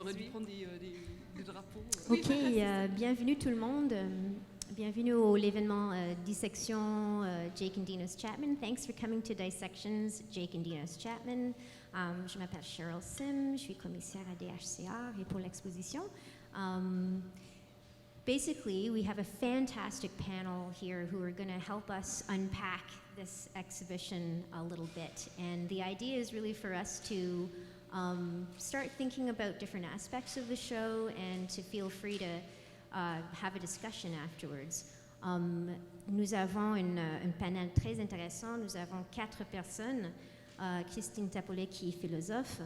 aurait dû prendre des drapeaux. Ok, bienvenue tout le monde. Bienvenue à l'événement Dissection Jake and Dinos Chapman. Thanks for coming to Dissections Jake and Dinos Chapman. Je m'appelle Cheryl Sim, je suis commissaire à DHCR et pour l'exposition. Basically, we have a fantastic panel here who are going to help us unpack this exhibition a little bit. And the idea is really for us to start thinking about different aspects of the show and to feel free to have a discussion afterwards. Nous avons un panel très intéressant. Nous avons 4 personnes. Christine Tapollet qui est philosophe,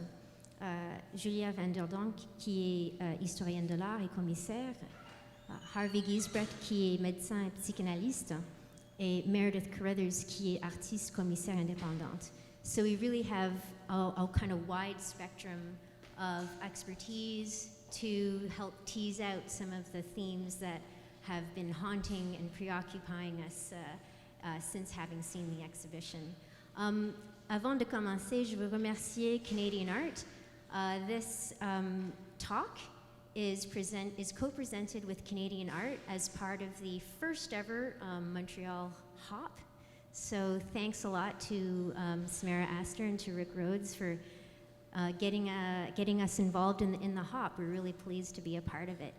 Julia van der Donk qui est historienne de l'art et commissaire, Harvey Giesbrecht qui est médecin et psychanalyste, et Meredith Carruthers qui est artiste commissaire indépendante. So we really have a kind of wide spectrum of expertise to help tease out some of the themes that have been haunting and preoccupying us since having seen the exhibition. Avant de commencer, je veux remercier Canadian Art. This talk is co-presented with Canadian Art as part of the first ever Montreal Hop. So thanks a lot to Samara Astor and to Rick Rhodes for getting us involved in the Hop. We're really pleased to be a part of it.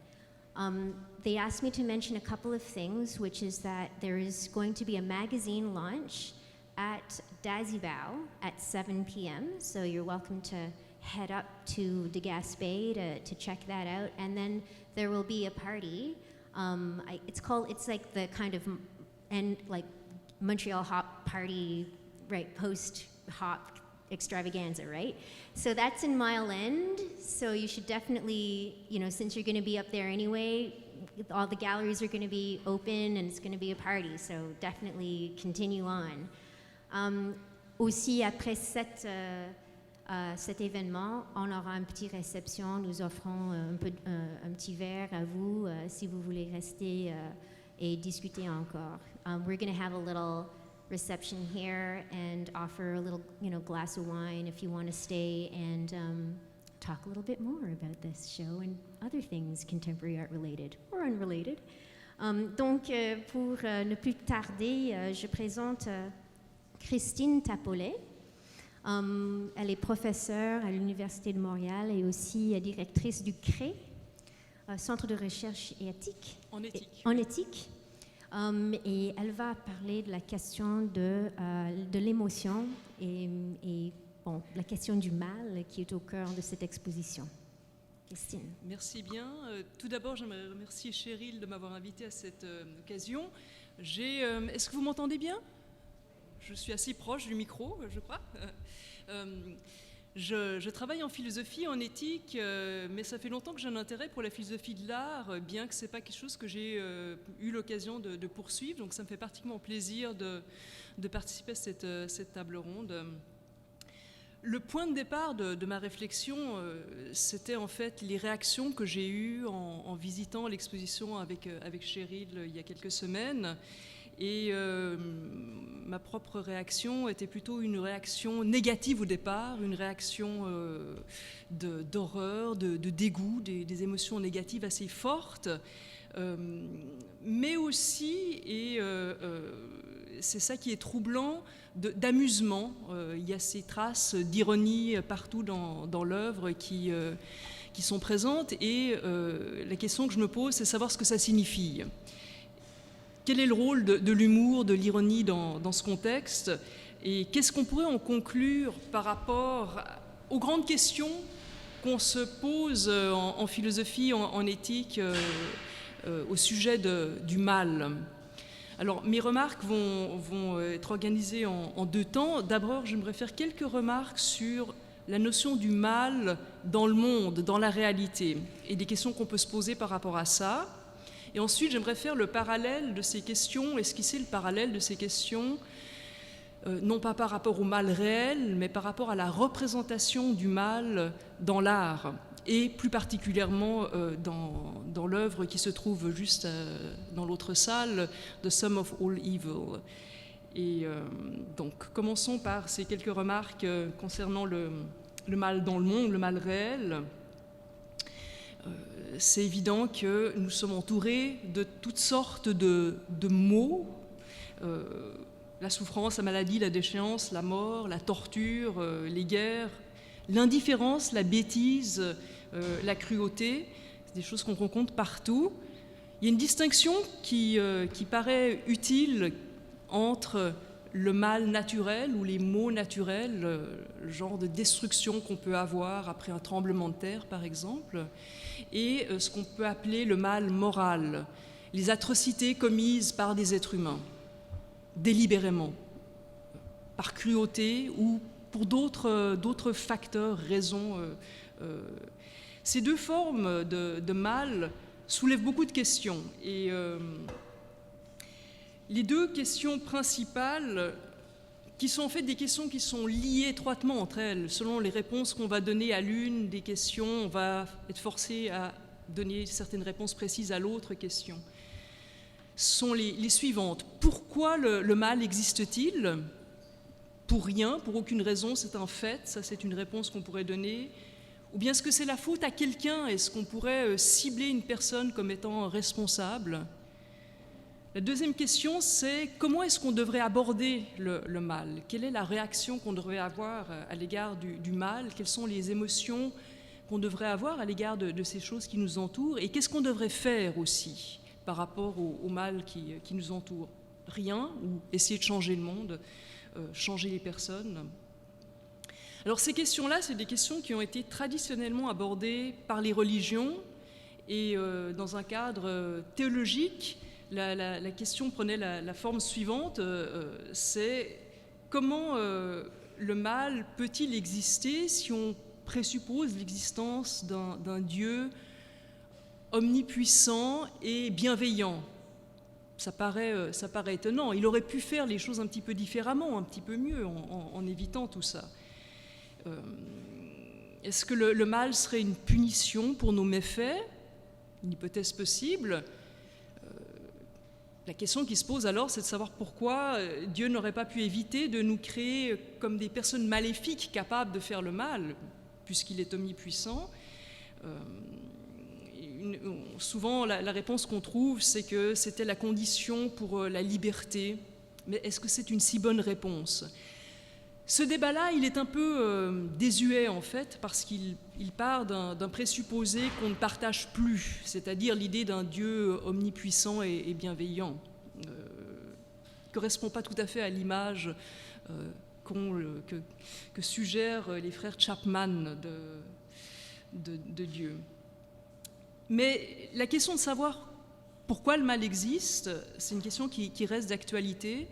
They asked me to mention a couple of things, which is that there is going to be a magazine launch at Dazibao at 7 p.m. So you're welcome to head up to De Gaspé to check that out. And then there will be a party. It's like the kind of Montreal Hop party, right, post-hop extravaganza, right? So that's in Mile End. So you should definitely, since you're going to be up there anyway, all the galleries are going to be open and it's going to be a party. So definitely continue on. Aussi, après cet événement, on aura une petite réception. Nous offrons un petit verre à vous si vous voulez rester et discuter encore. We're going to have a little reception here and offer a little, glass of wine if you want to stay and talk a little bit more about this show and other things contemporary art related or unrelated. Donc, pour ne plus tarder, je présente Christine Tapollet. Elle est professeure à l'Université de Montréal et aussi directrice du CRE, Centre de recherche et éthique. En éthique. En éthique. Et elle va parler de la question de l'émotion et la question du mal qui est au cœur de cette exposition. Christine. Merci bien. Tout d'abord, j'aimerais remercier Cheryl de m'avoir invitée à cette occasion. Est-ce que vous m'entendez bien ? Je suis assez proche du micro, je crois. Je travaille en philosophie, en éthique, mais ça fait longtemps que j'ai un intérêt pour la philosophie de l'art, bien que ce n'est pas quelque chose que j'ai eu l'occasion de poursuivre. Donc ça me fait particulièrement plaisir de participer à cette table ronde. Le point de départ de ma réflexion, c'était en fait les réactions que j'ai eues en visitant l'exposition avec Cheryl il y a quelques semaines. Et ma propre réaction était plutôt une réaction négative au départ, une réaction d'horreur, de dégoût, des émotions négatives assez fortes, mais aussi, et c'est ça qui est troublant, d'amusement. Il y a ces traces d'ironie partout dans l'œuvre qui sont présentes, et la question que je me pose, c'est savoir ce que ça signifie. Quel est le rôle de l'humour, de l'ironie dans ce contexte ? Et qu'est-ce qu'on pourrait en conclure par rapport aux grandes questions qu'on se pose en philosophie, en éthique, au sujet du mal ? Alors, mes remarques vont être organisées en 2 temps. D'abord, j'aimerais faire quelques remarques sur la notion du mal dans le monde, dans la réalité, et des questions qu'on peut se poser par rapport à ça. Et ensuite, j'aimerais faire le parallèle de ces questions, esquisser le parallèle de ces questions, non pas par rapport au mal réel, mais par rapport à la représentation du mal dans l'art, et plus particulièrement dans l'œuvre qui se trouve juste dans l'autre salle, The Sum of All Evil. Et donc, commençons par ces quelques remarques concernant le mal dans le monde, le mal réel. C'est évident que nous sommes entourés de toutes sortes de maux, la souffrance, la maladie, la déchéance, la mort, la torture, les guerres, l'indifférence, la bêtise, la cruauté, c'est des choses qu'on rencontre partout. Il y a une distinction qui paraît utile entre le mal naturel ou les maux naturels, le genre de destruction qu'on peut avoir après un tremblement de terre, par exemple, et ce qu'on peut appeler le mal moral, les atrocités commises par des êtres humains, délibérément, par cruauté ou pour d'autres facteurs, raisons. Ces deux formes de mal soulèvent beaucoup de questions. Et les deux questions principales, qui sont en fait des questions qui sont liées étroitement entre elles, selon les réponses qu'on va donner à l'une des questions, on va être forcé à donner certaines réponses précises à l'autre question, sont les suivantes. Pourquoi le mal existe-t-il ? Pour rien, pour aucune raison, c'est un fait, ça c'est une réponse qu'on pourrait donner. Ou bien est-ce que c'est la faute à quelqu'un ? Est-ce qu'on pourrait cibler une personne comme étant responsable ? La deuxième question, c'est comment est-ce qu'on devrait aborder le mal ? Quelle est la réaction qu'on devrait avoir à l'égard du mal ? Quelles sont les émotions qu'on devrait avoir à l'égard de ces choses qui nous entourent ? Et qu'est-ce qu'on devrait faire aussi par rapport au mal qui nous entoure ? Rien, ou essayer de changer le monde, changer les personnes. Alors ces questions-là, c'est des questions qui ont été traditionnellement abordées par les religions et dans un cadre théologique. La question prenait la forme suivante, c'est comment le mal peut-il exister si on présuppose l'existence d'un Dieu omnipuissant et bienveillant ? Ça paraît étonnant. Il aurait pu faire les choses un petit peu différemment, un petit peu mieux, en évitant tout ça. Est-ce que le mal serait une punition pour nos méfaits ? Une hypothèse possible. La question qui se pose alors, c'est de savoir pourquoi Dieu n'aurait pas pu éviter de nous créer comme des personnes maléfiques capables de faire le mal, puisqu'il est omnipuissant. Souvent, la réponse qu'on trouve, c'est que c'était la condition pour la liberté. Mais est-ce que c'est une si bonne réponse ? Ce débat-là, il est un peu désuet, en fait, parce qu'il part d'un présupposé qu'on ne partage plus, c'est-à-dire l'idée d'un Dieu omnipuissant et bienveillant, qui ne correspond pas tout à fait à l'image que suggèrent les frères Chapman de Dieu. Mais la question de savoir pourquoi le mal existe, c'est une question qui reste d'actualité.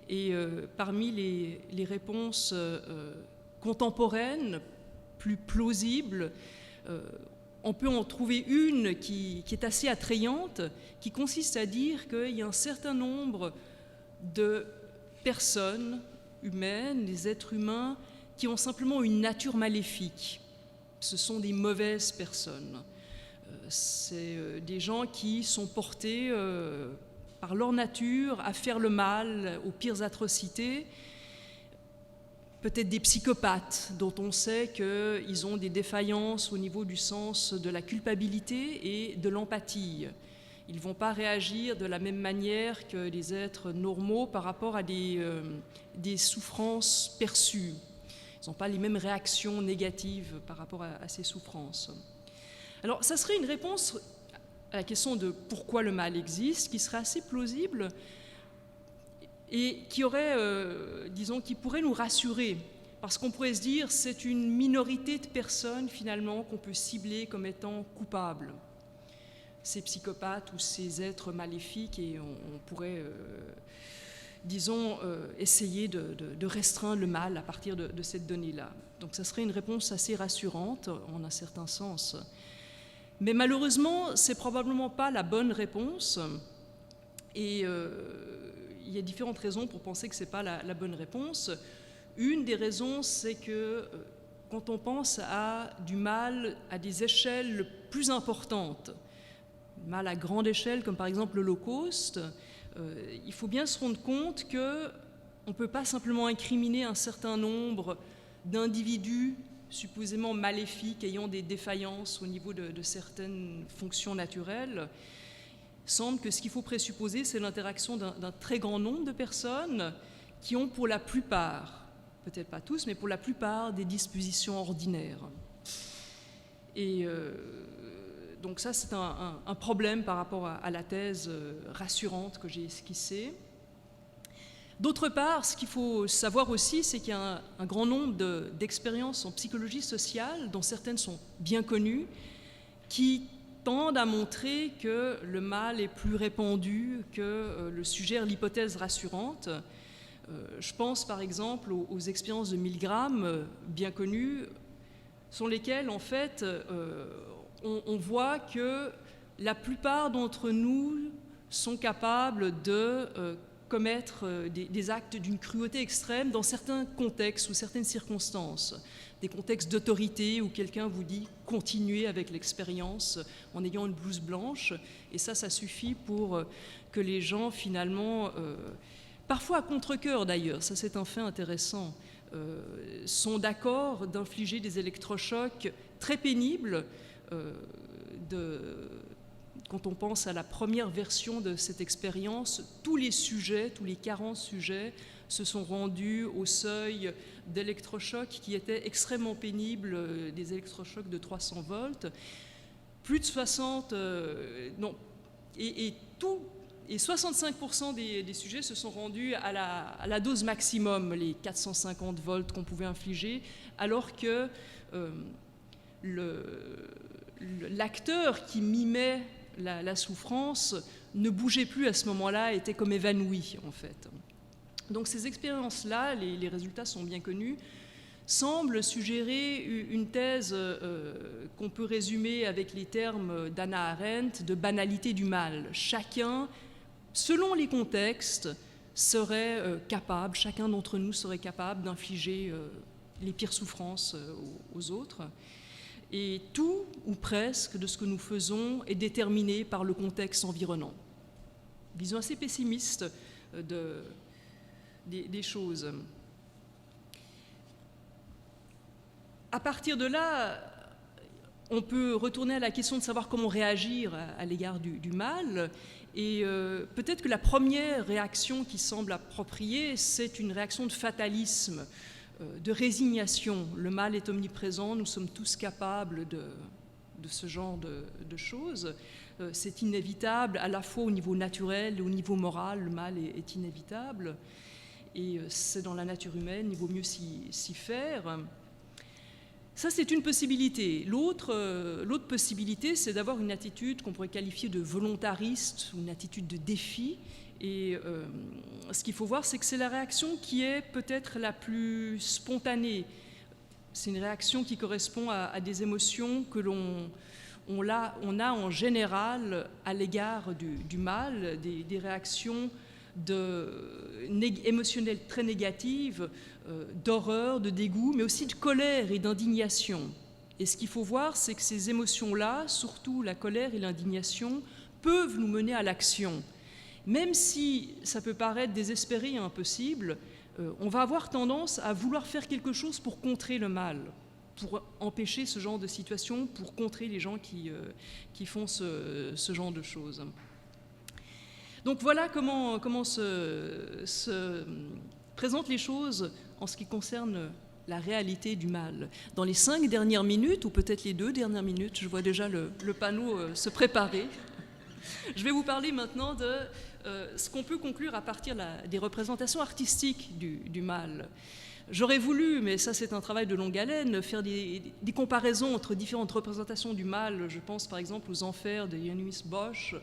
Et parmi les réponses contemporaines, plus plausibles, on peut en trouver une qui est assez attrayante, qui consiste à dire qu'il y a un certain nombre de personnes humaines, des êtres humains, qui ont simplement une nature maléfique. Ce sont des mauvaises personnes. C'est des gens qui sont portés par leur nature à faire le mal, aux pires atrocités, peut-être des psychopathes dont on sait qu'ils ont des défaillances au niveau du sens de la culpabilité et de l'empathie. Ils ne vont pas réagir de la même manière que les êtres normaux par rapport à des souffrances perçues. Ils n'ont pas les mêmes réactions négatives par rapport à ces souffrances. Alors, ça serait une réponse à la question de pourquoi le mal existe, qui serait assez plausible et qui aurait, qui pourrait nous rassurer, parce qu'on pourrait se dire c'est une minorité de personnes finalement qu'on peut cibler comme étant coupables, ces psychopathes ou ces êtres maléfiques, et on pourrait, essayer de restreindre le mal à partir de cette donnée-là. Donc ça serait une réponse assez rassurante en un certain sens. Mais malheureusement, ce n'est probablement pas la bonne réponse, et il y a différentes raisons pour penser que ce n'est pas la bonne réponse. Une des raisons, c'est que quand on pense à du mal à des échelles plus importantes, mal à grande échelle, comme par exemple l'Holocauste, il faut bien se rendre compte qu'on ne peut pas simplement incriminer un certain nombre d'individus supposément maléfiques, ayant des défaillances au niveau de certaines fonctions naturelles, semble que ce qu'il faut présupposer, c'est l'interaction d'un très grand nombre de personnes qui ont pour la plupart, peut-être pas tous, mais pour la plupart, des dispositions ordinaires. Et donc ça, c'est un problème par rapport à la thèse rassurante que j'ai esquissée. D'autre part, ce qu'il faut savoir aussi, c'est qu'il y a un grand nombre d'expériences en psychologie sociale, dont certaines sont bien connues, qui tendent à montrer que le mal est plus répandu que le suggère l'hypothèse rassurante. Je pense par exemple aux expériences de Milgram, bien connues, sur lesquelles en fait on voit que la plupart d'entre nous sont capables de commettre des actes d'une cruauté extrême dans certains contextes ou certaines circonstances, des contextes d'autorité où quelqu'un vous dit « continuez avec l'expérience en ayant une blouse blanche », et ça suffit pour que les gens finalement, parfois à contre-cœur d'ailleurs, ça c'est un fait intéressant, sont d'accord d'infliger des électrochocs très pénibles. Quand on pense à la première version de cette expérience, tous les 40 sujets se sont rendus au seuil d'électrochocs qui étaient extrêmement pénibles, des électrochocs de 300 volts. Plus de 60... Et 65% des sujets se sont rendus à la dose maximum, les 450 volts qu'on pouvait infliger, alors que l'acteur qui mimait la souffrance ne bougeait plus à ce moment-là, était comme évanoui en fait. Donc ces expériences-là, les résultats sont bien connus, semblent suggérer une thèse qu'on peut résumer avec les termes d'Hannah Arendt de banalité du mal. Chacun, selon les contextes, serait capable, chacun d'entre nous serait capable d'infliger les pires souffrances aux autres. Et tout, ou presque, de ce que nous faisons est déterminé par le contexte environnant. Vision assez pessimiste des choses. À partir de là, on peut retourner à la question de savoir comment réagir à l'égard du mal. Et peut-être que la première réaction qui semble appropriée, c'est une réaction de fatalisme, de résignation. Le mal est omniprésent, nous sommes tous capables de ce genre de choses. C'est inévitable, à la fois au niveau naturel et au niveau moral, le mal est inévitable. Et c'est dans la nature humaine, il vaut mieux s'y faire. Ça, c'est une possibilité. L'autre possibilité, c'est d'avoir une attitude qu'on pourrait qualifier de volontariste, ou une attitude de défi. Et ce qu'il faut voir, c'est que c'est la réaction qui est peut-être la plus spontanée. C'est une réaction qui correspond à des émotions que on a en général à l'égard du mal, des réactions émotionnelles très négatives, d'horreur, de dégoût, mais aussi de colère et d'indignation. Et ce qu'il faut voir, c'est que ces émotions-là, surtout la colère et l'indignation, peuvent nous mener à l'action. Même si ça peut paraître désespéré et impossible, on va avoir tendance à vouloir faire quelque chose pour contrer le mal, pour empêcher ce genre de situation, pour contrer les gens qui font ce genre de choses. Donc voilà comment se présentent les choses en ce qui concerne la réalité du mal. Dans les 5 dernières minutes, ou peut-être les 2 dernières minutes, je vois déjà le panneau se préparer. Je vais vous parler maintenant de ce qu'on peut conclure à partir des représentations artistiques du mal. J'aurais voulu, mais ça c'est un travail de longue haleine, faire des comparaisons entre différentes représentations du mal. Je pense par exemple aux Enfers de Janusz Bosch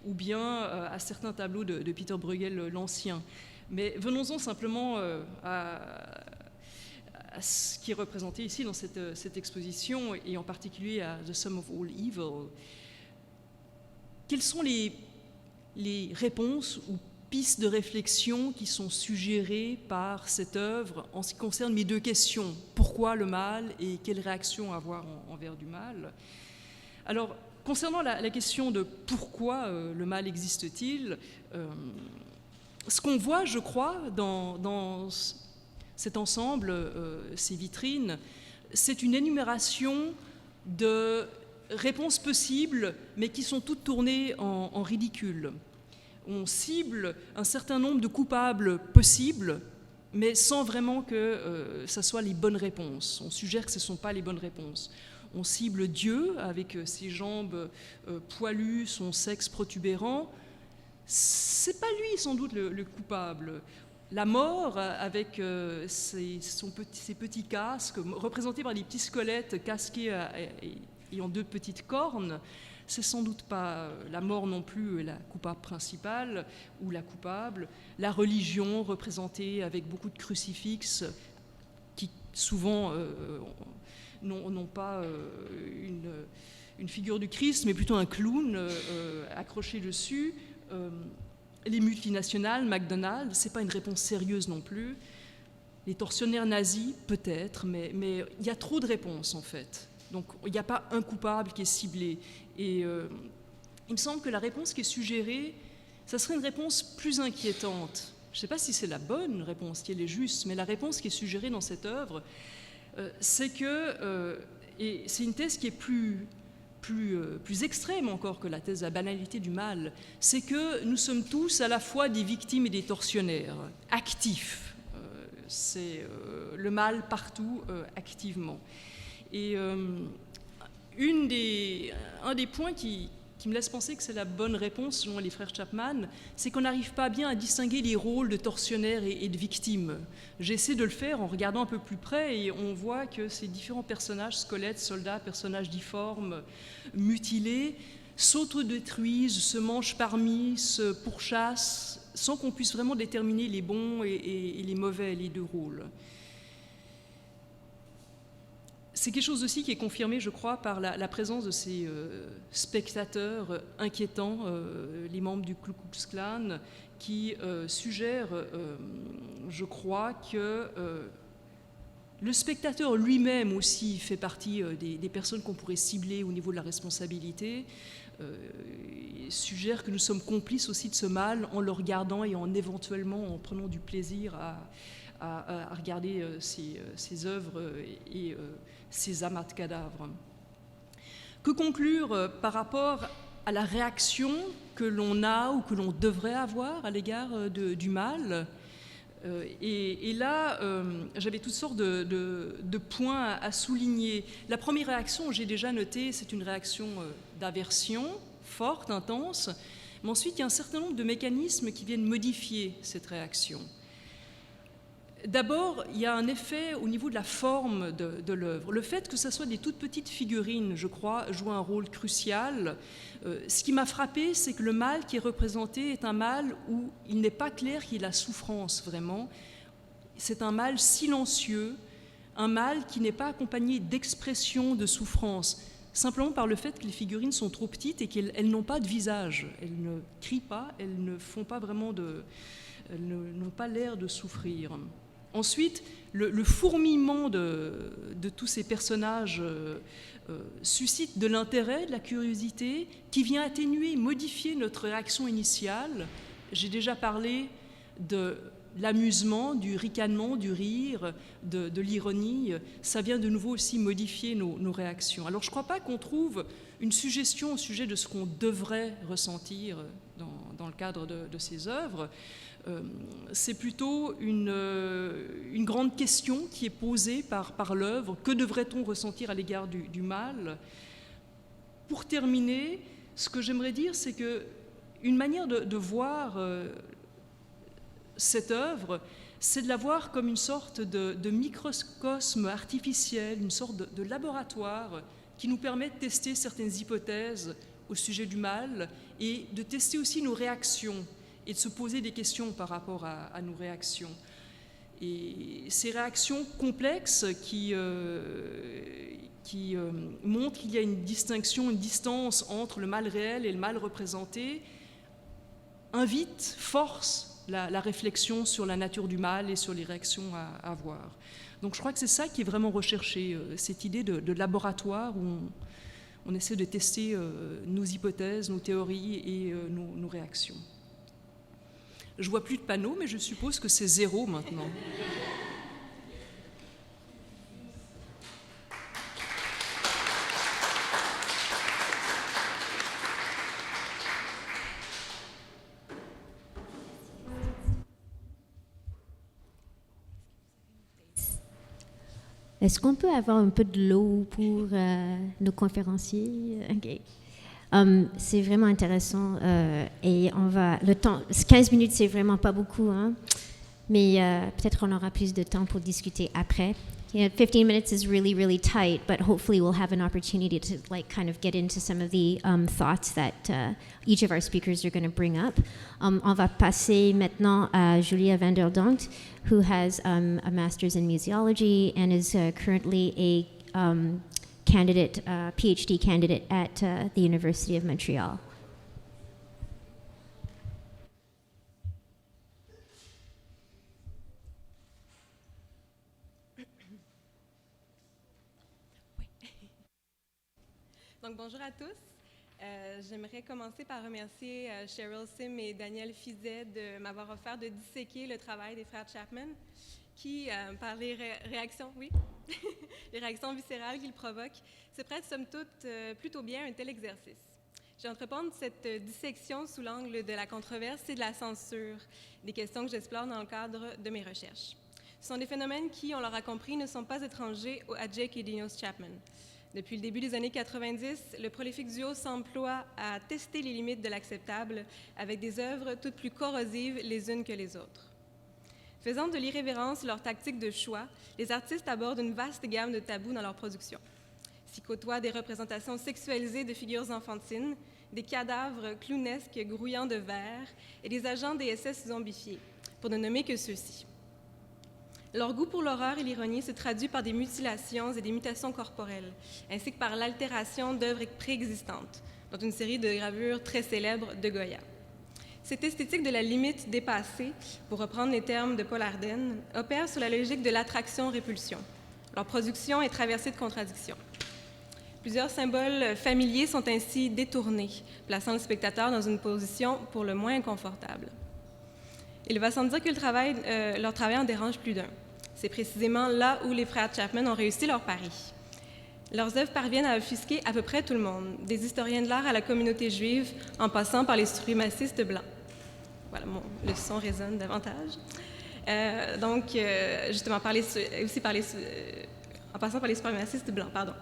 ou bien à certains tableaux de Peter Bruegel l'Ancien. Mais venons-en simplement à ce qui est représenté ici dans cette exposition, et en particulier à The Sum of All Evil. Quelles sont les réponses ou pistes de réflexion qui sont suggérées par cette œuvre en ce qui concerne mes 2 questions? Pourquoi le mal et quelle réaction avoir envers du mal? Alors, concernant la question de pourquoi le mal existe-t-il, ce qu'on voit, je crois, dans cet ensemble, ces vitrines, c'est une énumération de réponses possibles, mais qui sont toutes tournées en ridicule. On cible un certain nombre de coupables possibles, mais sans vraiment que ça soit les bonnes réponses. On suggère que ce ne sont pas les bonnes réponses. On cible Dieu avec ses jambes poilues, son sexe protubérant. C'est pas lui sans doute le coupable. La mort avec ses petits casques, représentés par des petits squelettes casqués ayant 2 petites cornes, c'est sans doute pas la mort non plus la coupable principale ou la coupable. La religion représentée avec beaucoup de crucifixes qui souvent n'ont pas une figure du Christ, mais plutôt un clown accroché dessus. Les multinationales, McDonald's, c'est pas une réponse sérieuse non plus. Les tortionnaires nazis, peut-être, mais il y a trop de réponses en fait. Donc il n'y a pas un coupable qui est ciblé. Et il me semble que la réponse qui est suggérée, ça serait une réponse plus inquiétante. Je ne sais pas si c'est la bonne réponse, si elle est juste, mais la réponse qui est suggérée dans cette œuvre, c'est que, et c'est une thèse qui est plus extrême encore que la thèse de la banalité du mal, c'est que nous sommes tous à la fois des victimes et des tortionnaires, actifs. C'est le mal partout, activement. Et un des points qui me laisse penser que c'est la bonne réponse, selon les frères Chapman, c'est qu'on n'arrive pas bien à distinguer les rôles de tortionnaires et de victimes. J'essaie de le faire en regardant un peu plus près et on voit que ces différents personnages, squelettes, soldats, personnages difformes, mutilés, s'autodétruisent, se mangent parmi, se pourchassent, sans qu'on puisse vraiment déterminer les bons et les mauvais, les 2 rôles. C'est quelque chose aussi qui est confirmé, je crois, par la présence de ces spectateurs inquiétants, les membres du Ku Klux Klan, qui suggèrent, je crois, que le spectateur lui-même aussi fait partie des personnes qu'on pourrait cibler au niveau de la responsabilité, suggère que nous sommes complices aussi de ce mal en le regardant et éventuellement en prenant du plaisir à regarder ces œuvres et ces amas de cadavres. Que conclure par rapport à la réaction que l'on a ou que l'on devrait avoir à l'égard du mal? Et là, j'avais toutes sortes de points à souligner. La première réaction, j'ai déjà noté, c'est une réaction d'aversion forte, intense, mais ensuite il y a un certain nombre de mécanismes qui viennent modifier cette réaction. D'abord, il y a un effet au niveau de la forme de l'œuvre. Le fait que ce soit des toutes petites figurines, je crois, joue un rôle crucial. Ce qui m'a frappé, c'est que le mal qui est représenté est un mal où il n'est pas clair qu'il y ait la souffrance, vraiment. C'est un mal silencieux, un mal qui n'est pas accompagné d'expression de souffrance, simplement par le fait que les figurines sont trop petites et qu'elles n'ont pas de visage. Elles ne crient pas, elles ne font pas vraiment elles n'ont pas l'air de souffrir. Ensuite, le fourmillement de tous ces personnages suscite de l'intérêt, de la curiosité, qui vient atténuer, modifier notre réaction initiale. J'ai déjà parlé de l'amusement, du ricanement, du rire, de l'ironie. Ça vient de nouveau aussi modifier nos réactions. Alors je ne crois pas qu'on trouve une suggestion au sujet de ce qu'on devrait ressentir dans le cadre de ces œuvres. C'est plutôt une grande question qui est posée par l'œuvre. Que devrait-on ressentir à l'égard du mal? Pour terminer, ce que j'aimerais dire, c'est qu'une manière de voir cette œuvre, c'est de la voir comme une sorte de microcosme artificiel, une sorte de laboratoire qui nous permet de tester certaines hypothèses au sujet du mal et de tester aussi nos réactions et de se poser des questions par rapport à nos réactions. Et ces réactions complexes qui montrent qu'il y a une distinction, une distance entre le mal réel et le mal représenté, invitent, forcent la réflexion sur la nature du mal et sur les réactions à avoir. Donc je crois que c'est ça qui est vraiment recherché, cette idée de laboratoire où on essaie de tester nos hypothèses, nos théories et nos réactions. Je ne vois plus de panneau, mais je suppose que c'est 0 maintenant. Est-ce qu'on peut avoir un peu de l'eau pour nos conférenciers? OK. C'est vraiment intéressant et le temps, 15 minutes, c'est vraiment pas beaucoup, hein? Mais peut-être on aura plus de temps pour discuter après. 15 minutes is really, really tight, but hopefully we'll have an opportunity to kind of get into some of the thoughts that each of our speakers are going to bring up. On va passer maintenant à Julia van der Donk, who has a master's in museology and is currently a candidate, PhD candidate at the University of Montreal. Donc, bonjour à tous. J'aimerais commencer par remercier Cheryl Sim et Daniel Fizet de m'avoir offert de disséquer le travail des frères Chapman, qui, par les réactions, les réactions viscérales qu'ils provoquent, se prêtent somme toute plutôt bien à un tel exercice. Je vais entreprendre cette dissection sous l'angle de la controverse et de la censure, des questions que j'explore dans le cadre de mes recherches. Ce sont des phénomènes qui, on l'aura compris, ne sont pas étrangers à Jake et Dinos Chapman. Depuis le début des années 90, le prolifique duo s'emploie à tester les limites de l'acceptable avec des œuvres toutes plus corrosives les unes que les autres. Faisant de l'irrévérence leur tactique de choix, les artistes abordent une vaste gamme de tabous dans leur production. S'y côtoient des représentations sexualisées de figures enfantines, des cadavres clownesques grouillant de verre et des agents des SS zombifiés, pour ne nommer que ceux-ci. Leur goût pour l'horreur et l'ironie se traduit par des mutilations et des mutations corporelles, ainsi que par l'altération d'œuvres préexistantes, dont une série de gravures très célèbres de Goya. Cette esthétique de la limite dépassée, pour reprendre les termes de Paul Arden, opère sous la logique de l'attraction-répulsion. Leur production est traversée de contradictions. Plusieurs symboles familiers sont ainsi détournés, plaçant le spectateur dans une position pour le moins inconfortable. Il va sans dire que leur travail en dérange plus d'un. C'est précisément là où les frères Chapman ont réussi leur pari. Leurs œuvres parviennent à offusquer à peu près tout le monde, des historiens de l'art à la communauté juive, en passant par les suprémacistes blancs. Voilà, le son résonne davantage. Justement, en passant par les suprémacistes blancs, pardon.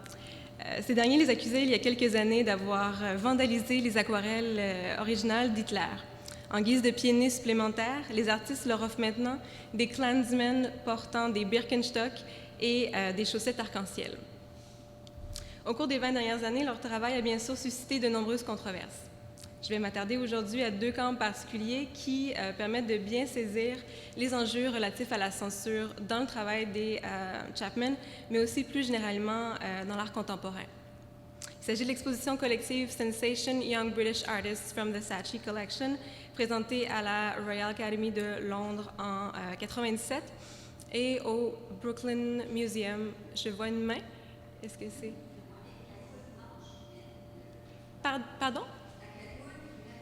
Ces derniers les accusaient il y a quelques années d'avoir vandalisé les aquarelles originales d'Hitler. En guise de pieds nus supplémentaires, les artistes leur offrent maintenant des Klansmen portant des Birkenstock et des chaussettes arc-en-ciel. Au cours des 20 dernières années, leur travail a bien sûr suscité de nombreuses controverses. Je vais m'attarder aujourd'hui à deux camps particuliers qui permettent de bien saisir les enjeux relatifs à la censure dans le travail des Chapman, mais aussi plus généralement dans l'art contemporain. Il s'agit de l'exposition collective Sensation Young British Artists from the Saatchi Collection, présentée à la Royal Academy de Londres en 1997 et au Brooklyn Museum. Je vois une main. Est-ce que c'est... Pardon?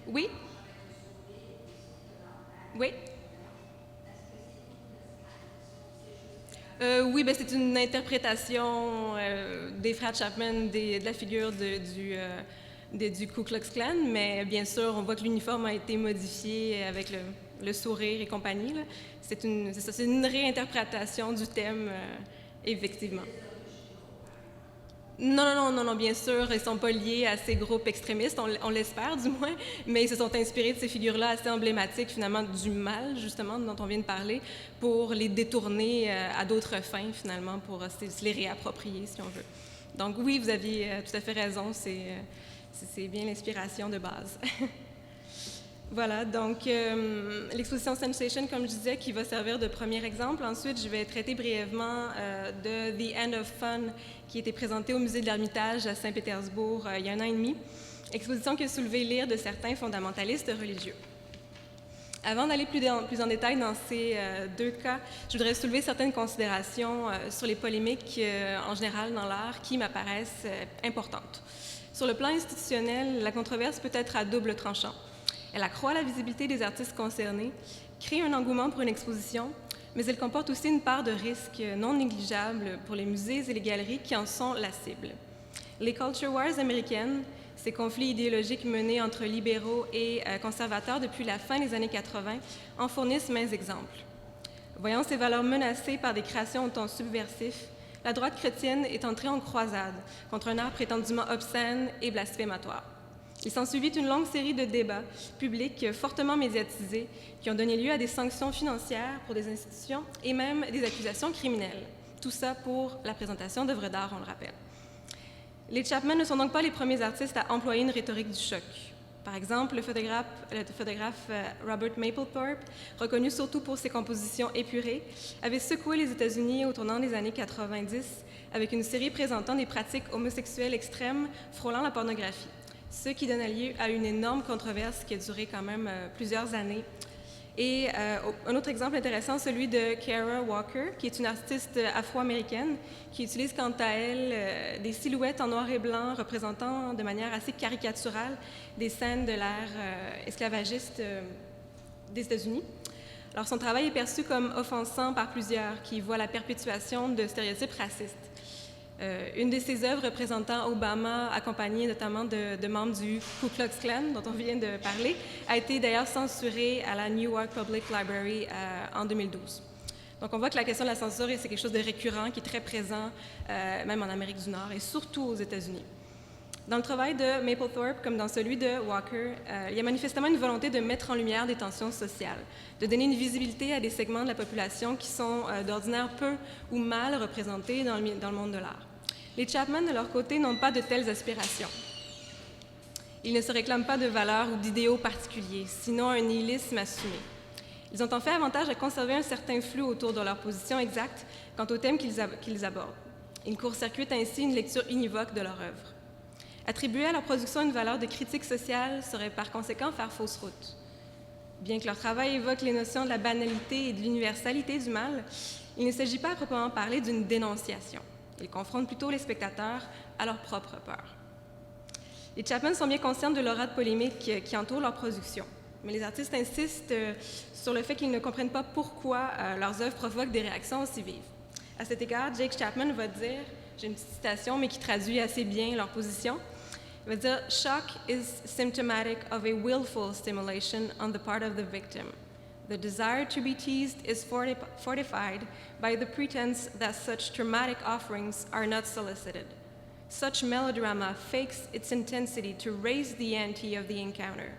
Oui? Oui? Oui, c'est une interprétation des frères Chapman de la figure du Ku Klux Klan, mais bien sûr, on voit que l'uniforme a été modifié avec le sourire et compagnie. C'est une réinterprétation du thème, effectivement. Non, bien sûr, ils ne sont pas liés à ces groupes extrémistes, on l'espère du moins, mais ils se sont inspirés de ces figures-là assez emblématiques, finalement, du mal, justement, dont on vient de parler, pour les détourner à d'autres fins, finalement, pour se les réapproprier, si on veut. Donc oui, vous aviez tout à fait raison, c'est bien l'inspiration de base. Voilà, donc l'exposition Sensation, comme je disais, qui va servir de premier exemple. Ensuite, je vais traiter brièvement de The End of Fun, qui a été présentée au Musée de l'Ermitage à Saint-Pétersbourg il y a 1 an et demi. Exposition qui a soulevé l'ire de certains fondamentalistes religieux. Avant d'aller plus en détail dans ces deux cas, je voudrais soulever certaines considérations sur les polémiques en général dans l'art qui m'apparaissent importantes. Sur le plan institutionnel, la controverse peut être à double tranchant. Elle accroît la visibilité des artistes concernés, crée un engouement pour une exposition, mais elle comporte aussi une part de risque non négligeable pour les musées et les galeries qui en sont la cible. Les culture wars américaines, ces conflits idéologiques menés entre libéraux et conservateurs depuis la fin des années 80, en fournissent maints exemples. Voyant ces valeurs menacées par des créations au ton subversif, la droite chrétienne est entrée en croisade contre un art prétendument obscène et blasphématoire. Il s'ensuivit une longue série de débats publics fortement médiatisés qui ont donné lieu à des sanctions financières pour des institutions et même des accusations criminelles. Tout ça pour la présentation d'œuvres d'art, on le rappelle. Les Chapman ne sont donc pas les premiers artistes à employer une rhétorique du choc. Par exemple, le photographe Robert Mapplethorpe, reconnu surtout pour ses compositions épurées, avait secoué les États-Unis au tournant des années 90 avec une série présentant des pratiques homosexuelles extrêmes frôlant la pornographie, ce qui donna lieu à une énorme controverse qui a duré quand même plusieurs années. Et un autre exemple intéressant, celui de Kara Walker, qui est une artiste afro-américaine qui utilise quant à elle des silhouettes en noir et blanc représentant de manière assez caricaturale des scènes de l'ère esclavagiste des États-Unis. Alors son travail est perçu comme offensant par plusieurs qui voient la perpétuation de stéréotypes racistes. Une de ses œuvres représentant Obama, accompagné notamment de membres du Ku Klux Klan, dont on vient de parler, a été d'ailleurs censurée à la Newark Public Library en 2012. Donc on voit que la question de la censure, c'est quelque chose de récurrent, qui est très présent, même en Amérique du Nord et surtout aux États-Unis. Dans le travail de Mapplethorpe, comme dans celui de Walker, il y a manifestement une volonté de mettre en lumière des tensions sociales, de donner une visibilité à des segments de la population qui sont d'ordinaire peu ou mal représentés dans le monde de l'art. Les Chapman, de leur côté, n'ont pas de telles aspirations. Ils ne se réclament pas de valeurs ou d'idéaux particuliers, sinon un nihilisme assumé. Ils ont en fait avantage à conserver un certain flou autour de leur position exacte quant aux thèmes qu'ils abordent. Ils court-circuitent ainsi une lecture univoque de leur œuvre. Attribuer à leur production une valeur de critique sociale serait par conséquent faire fausse route. Bien que leur travail évoque les notions de la banalité et de l'universalité du mal, il ne s'agit pas à proprement parler d'une dénonciation. Ils confrontent plutôt les spectateurs à leur propre peur. Les Chapman sont bien conscients de l'aura de polémique qui entoure leur production, mais les artistes insistent sur le fait qu'ils ne comprennent pas pourquoi leurs œuvres provoquent des réactions aussi vives. À cet égard, Jake Chapman va dire, j'ai une petite citation, mais qui traduit assez bien leur position, il va dire « Shock is symptomatic of a willful stimulation on the part of the victim. The desire to be teased is fortified by the pretense that such dramatic offerings are not solicited. Such melodrama fakes its intensity to raise the ante of the encounter.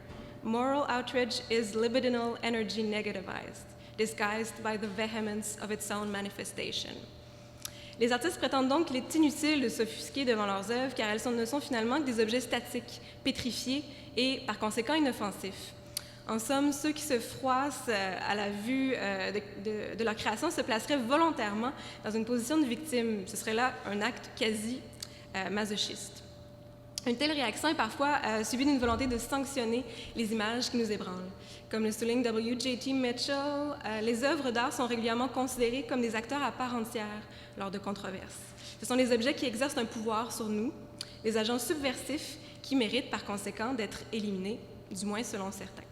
Moral outrage is libidinal energy negativized, disguised by the vehemence of its own manifestation. » Les artistes prétendent donc qu'il est inutile de s'offusquer devant leurs œuvres car elles ne sont finalement que des objets statiques, pétrifiés et par conséquent inoffensifs. En somme, ceux qui se froissent à la vue de leur création se placeraient volontairement dans une position de victime. Ce serait là un acte quasi masochiste. Une telle réaction est parfois suivie d'une volonté de sanctionner les images qui nous ébranlent. Comme le souligne W.J.T. Mitchell, les œuvres d'art sont régulièrement considérées comme des acteurs à part entière lors de controverses. Ce sont des objets qui exercent un pouvoir sur nous, des agents subversifs qui méritent par conséquent d'être éliminés, du moins selon certains.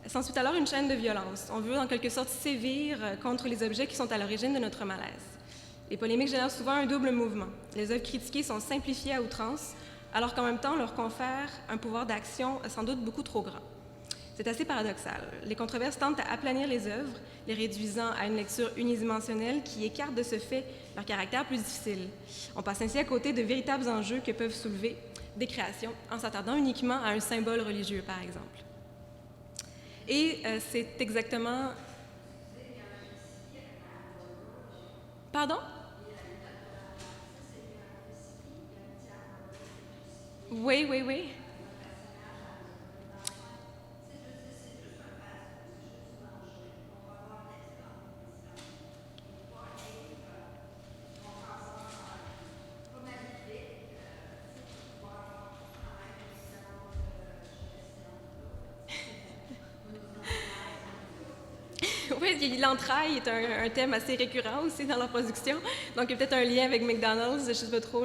S'ensuit alors une chaîne de violence. On veut en quelque sorte sévir contre les objets qui sont à l'origine de notre malaise. Les polémiques génèrent souvent un double mouvement. Les œuvres critiquées sont simplifiées à outrance, alors qu'en même temps, on leur confère un pouvoir d'action sans doute beaucoup trop grand. C'est assez paradoxal. Les controverses tentent à aplanir les œuvres, les réduisant à une lecture unidimensionnelle qui écarte de ce fait leur caractère plus difficile. On passe ainsi à côté de véritables enjeux que peuvent soulever des créations en s'attardant uniquement à un symbole religieux, par exemple. Et c'est exactement... Pardon? Oui. Oui, l'entraille est un thème assez récurrent aussi dans leur production. Donc, il y a peut-être un lien avec McDonald's, je ne sais pas trop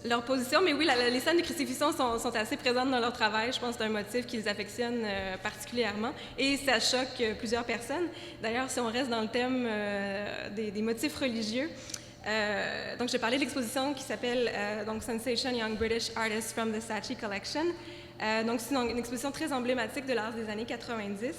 leur position. Mais oui, les scènes de crucifixion sont assez présentes dans leur travail. Je pense que c'est un motif qu'ils affectionnent particulièrement. Et ça choque plusieurs personnes. D'ailleurs, si on reste dans le thème des motifs religieux, donc j'ai parlé de l'exposition qui s'appelle Sensation Young British Artists from the Saatchi Collection. Donc, c'est une exposition très emblématique de l'art des années 90.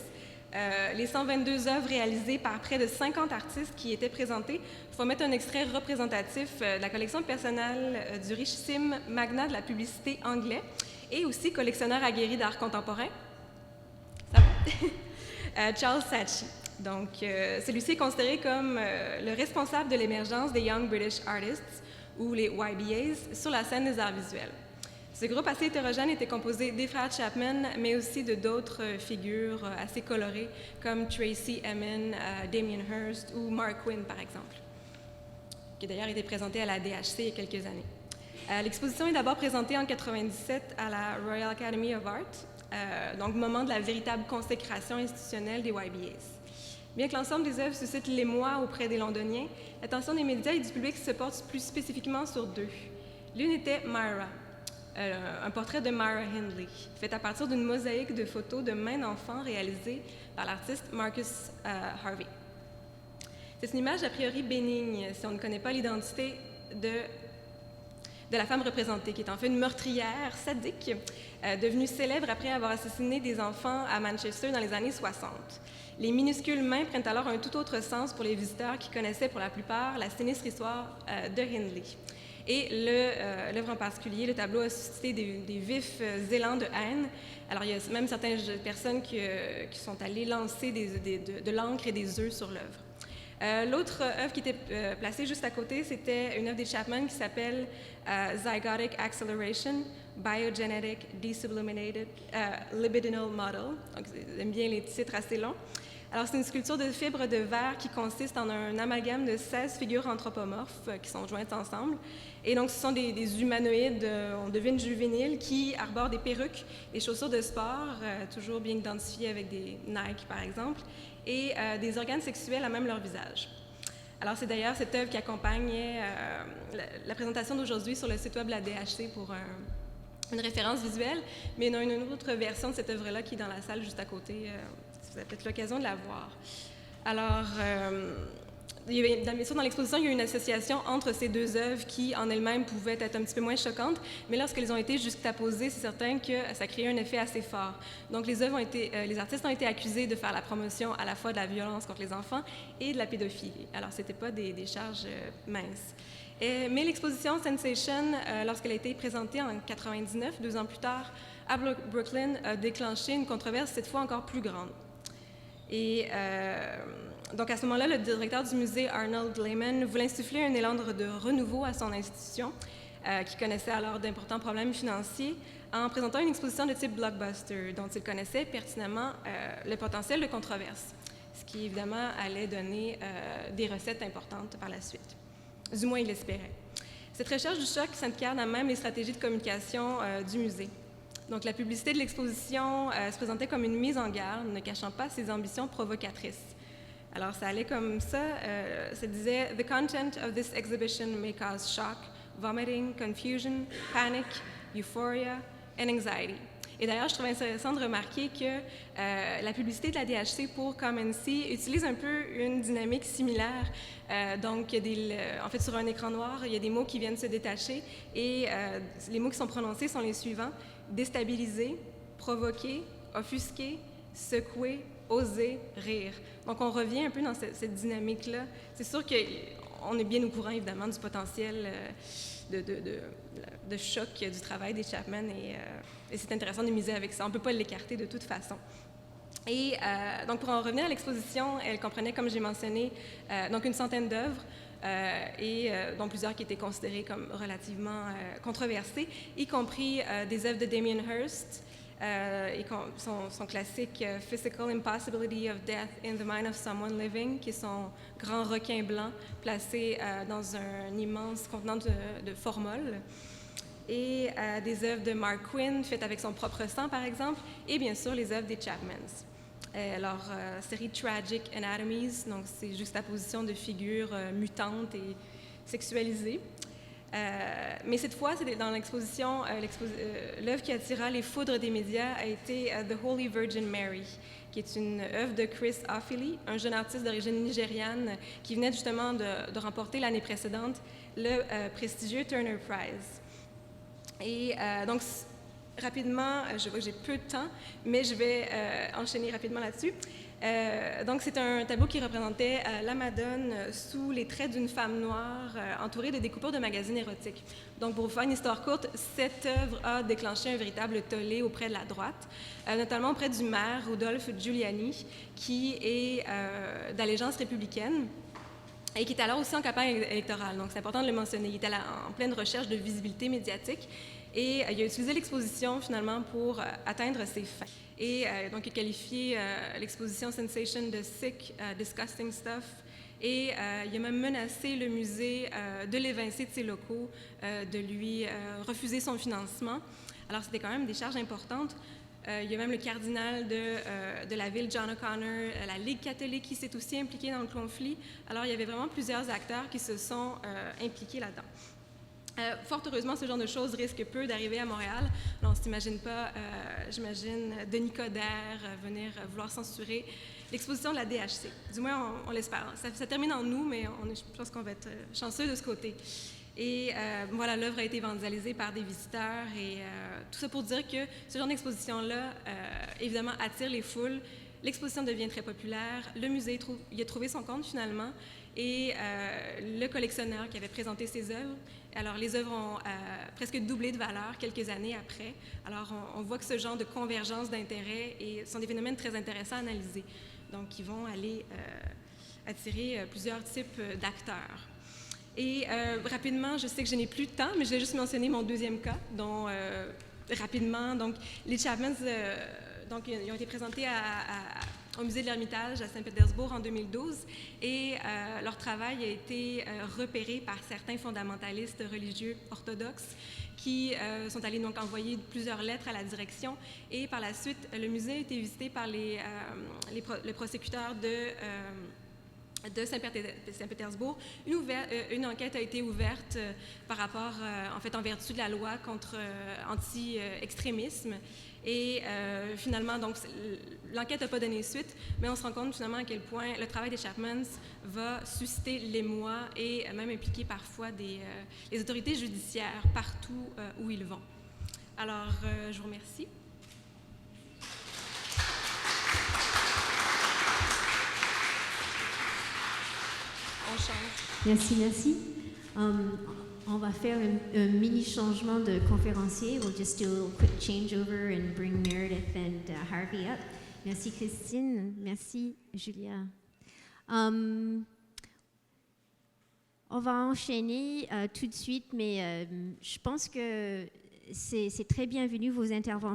les 122 œuvres réalisées par près de 50 artistes qui étaient présentés. Il faut mettre un extrait représentatif de la collection personnelle du richissime magnat de la publicité anglais et aussi collectionneur aguerri d'art contemporain. Ça va? Charles Saatchi. Donc, celui-ci est considéré comme le responsable de l'émergence des Young British Artists, ou les YBAs, sur la scène des arts visuels. Ce groupe assez hétérogène était composé des frères Chapman, mais aussi de d'autres figures assez colorées, comme Tracey Emin, Damien Hirst ou Mark Quinn, par exemple, qui d'ailleurs été présenté à la DHC il y a quelques années. L'exposition est d'abord présentée en 1997 à la Royal Academy of Art, donc moment de la véritable consécration institutionnelle des YBAs. Bien que l'ensemble des œuvres suscite l'émoi auprès des Londoniens, l'attention des médias et du public se porte plus spécifiquement sur deux. L'une était Myra, un portrait de Myra Hindley, fait à partir d'une mosaïque de photos de mains d'enfants réalisée par l'artiste Marcus Harvey. C'est une image a priori bénigne si on ne connaît pas l'identité de la femme représentée, qui est en fait une meurtrière sadique, devenue célèbre après avoir assassiné des enfants à Manchester dans les années 60. Les minuscules mains prennent alors un tout autre sens pour les visiteurs qui connaissaient pour la plupart la sinistre histoire de Hindley. Et l'œuvre en particulier, le tableau a suscité des vifs élans de haine. Alors, il y a même certaines personnes qui sont allées lancer de l'encre et des œufs sur l'œuvre. L'autre œuvre qui était placée juste à côté, c'était une œuvre des Chapman qui s'appelle Zygotic Acceleration, Biogenetic Desublimated Libidinal Model. Donc, j'aime bien les titres assez longs. Alors, c'est une sculpture de fibres de verre qui consiste en un amalgame de 16 figures anthropomorphes qui sont jointes ensemble. Et donc, ce sont des humanoïdes, on devine juvéniles, qui arborent des perruques, des chaussures de sport, toujours bien identifiées avec des Nike, par exemple, et des organes sexuels à même leur visage. Alors, c'est d'ailleurs cette œuvre qui accompagnait la présentation d'aujourd'hui sur le site web de la DHC pour une référence visuelle, mais il y a une autre version de cette œuvre-là qui est dans la salle juste à côté. Vous avez peut-être l'occasion de la voir. Alors, bien sûr, dans l'exposition, il y a eu une association entre ces deux œuvres qui, en elles-mêmes, pouvaient être un petit peu moins choquantes, mais lorsqu'elles ont été juxtaposées, c'est certain que ça créait un effet assez fort. Donc, les artistes ont été accusés de faire la promotion à la fois de la violence contre les enfants et de la pédophilie. Alors, ce n'était pas des charges minces. Mais l'exposition Sensation, lorsqu'elle a été présentée en 1999, 2 ans plus tard, à Brooklyn, a déclenché une controverse cette fois encore plus grande. Et donc, à ce moment-là, le directeur du musée, Arnold Lehman, voulait insuffler un élan de renouveau à son institution, qui connaissait alors d'importants problèmes financiers, en présentant une exposition de type blockbuster, dont il connaissait pertinemment le potentiel de controverse, ce qui, évidemment, allait donner des recettes importantes par la suite. Du moins, il l'espérait. Cette recherche du choc s'incarne à même les stratégies de communication du musée. Donc, la publicité de l'exposition se présentait comme une mise en garde, ne cachant pas ses ambitions provocatrices. Alors, ça allait comme ça. Ça disait « The content of this exhibition may cause shock, vomiting, confusion, panic, euphoria and anxiety ». Et d'ailleurs, je trouve intéressant de remarquer que la publicité de la DHC pour Come and See utilise un peu une dynamique similaire. Donc, en fait, sur un écran noir, il y a des mots qui viennent se détacher et les mots qui sont prononcés sont les suivants: déstabiliser, provoquer, offusquer, secouer, oser, rire. Donc, on revient un peu dans cette dynamique-là. C'est sûr qu'on est bien au courant, évidemment, du potentiel de choc du travail des Chapman et c'est intéressant de miser avec ça. On ne peut pas l'écarter de toute façon. Et donc, pour en revenir à l'exposition, elle comprenait, comme j'ai mentionné, donc une centaine d'œuvres, dont plusieurs qui étaient considérées comme relativement controversées, y compris des œuvres de Damien Hirst, et son classique Physical Impossibility of Death in the Mind of Someone Living, qui est son grand requin blanc placé dans un immense contenant de formol, et des œuvres de Mark Quinn faites avec son propre sang, par exemple, et bien sûr les œuvres des Chapmans. Leur série Tragic Anatomies, donc c'est juxtaposition de figures mutantes et sexualisées. Mais cette fois, c'est dans l'exposition, l'œuvre qui attira les foudres des médias a été The Holy Virgin Mary, qui est une œuvre de Chris Ofili, un jeune artiste d'origine nigériane qui venait justement de remporter l'année précédente le prestigieux Turner Prize. Et donc, rapidement, je vois que j'ai peu de temps, mais je vais enchaîner rapidement là-dessus. Donc, c'est un tableau qui représentait la Madone sous les traits d'une femme noire entourée de découpures de magazines érotiques. Donc, pour vous faire une histoire courte, cette œuvre a déclenché un véritable tollé auprès de la droite, notamment auprès du maire Rudolph Giuliani, qui est d'allégeance républicaine et qui est alors aussi en campagne électorale. Donc, c'est important de le mentionner. Il était en pleine recherche de visibilité médiatique et il a utilisé l'exposition finalement pour atteindre ses fins. Et donc, il a qualifié l'exposition Sensation de sick, disgusting stuff. Et il a même menacé le musée de l'évincer de ses locaux, de lui refuser son financement. Alors, c'était quand même des charges importantes. Il y a même le cardinal de la ville, John O'Connor, la Ligue catholique qui s'est aussi impliquée dans le conflit. Alors, il y avait vraiment plusieurs acteurs qui se sont impliqués là-dedans. Fort heureusement, ce genre de choses risque peu d'arriver à Montréal. On ne s'imagine pas, j'imagine, Denis Coderre venir vouloir censurer l'exposition de la DHC. Du moins, on l'espère. Ça termine en nous, mais je pense qu'on va être chanceux de ce côté. Et voilà, l'œuvre a été vandalisée par des visiteurs et tout ça pour dire que ce genre d'exposition-là, évidemment, attire les foules. L'exposition devient très populaire. Le musée il a trouvé son compte finalement. Et le collectionneur qui avait présenté ses œuvres, alors les œuvres ont presque doublé de valeur quelques années après. Alors on voit que ce genre de convergence d'intérêts sont des phénomènes très intéressants à analyser. Donc ils vont aller attirer plusieurs types d'acteurs. Et rapidement, je sais que je n'ai plus de temps, mais je vais juste mentionner mon deuxième cas, dont rapidement, donc les Chapmans, donc ils ont été présentés au musée de l'Ermitage à Saint-Pétersbourg en 2012 et leur travail a été repéré par certains fondamentalistes religieux orthodoxes qui sont allés donc envoyer plusieurs lettres à la direction et par la suite, le musée a été visité par le prosécuteur de Saint-Pétersbourg. Une enquête a été ouverte par rapport, en fait, en vertu de la loi contre anti-extrémisme. Et finalement, donc, l'enquête n'a pas donné suite, mais on se rend compte finalement à quel point le travail des Chapmans va susciter l'émoi et même impliquer parfois les autorités judiciaires partout où ils vont. Alors, je vous remercie. On change. Merci, merci. On va faire un mini changement de conférencier. We'll just do a little quick changeover and bring Meredith and Harvey up. Merci Christine. Merci Julia. On va enchaîner tout de suite, mais je pense que c'est très bienvenu vos interventions.